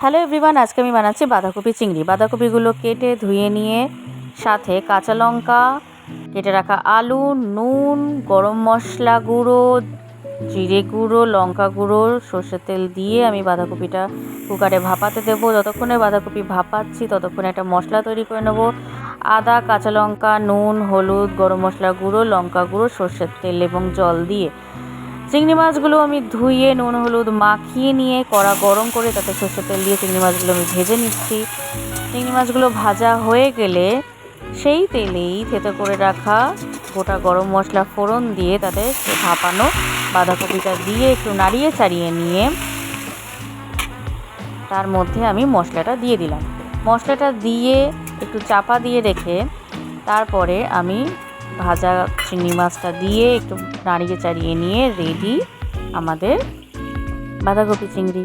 Hello everyone, আজকে আমি বানাচ্ছি বাঁধাকপি চিংড়ি। বাঁধাকপিগুলো কেটে ধুয়ে নিয়ে সাথে কাঁচা লঙ্কা, কেটে রাখা আলু, নুন, গরম মশলা গুঁড়ো, জিরে গুঁড়ো, লঙ্কা গুঁড়ো, সর্ষের তেল দিয়ে আমি বাঁধাকপিটা কুকারে ভাপাতে দেবো। যতক্ষণে বাঁধাকপি ভাপাচ্ছি ততক্ষণে একটা মশলা তৈরি করে নেবো। আদা, কাঁচা লঙ্কা, নুন, হলুদ, গরম মশলা গুঁড়ো, লঙ্কা গুঁড়ো, সর্ষের তেল এবং জল দিয়ে চিংড়ি মাছগুলো আমি ধুয়ে নুন হলুদ মাখিয়ে নিয়ে কড়া গরম করে তাতে সর্ষের তেল দিয়ে চিংড়ি মাছগুলো আমি ভেজে নিচ্ছি। চিংড়ি মাছগুলো ভাজা হয়ে গেলে সেই তেলেই থেতো করে রাখা গোটা গরম মশলা ফোড়ন দিয়ে তাতে ভাপানো বাঁধাকপিটা দিয়ে একটু নাড়িয়ে চাড়িয়ে নিয়ে তার মধ্যে আমি মশলাটা দিয়ে দিলাম। মশলাটা দিয়ে একটু চাপা দিয়ে রেখে তারপরে আমি ভাজা চিংড়ি মাছটা দিয়ে একটু নাড়িয়ে চাড়িয়ে নিয়ে রেডি আমাদের বাঁধাকপি চিংড়ি।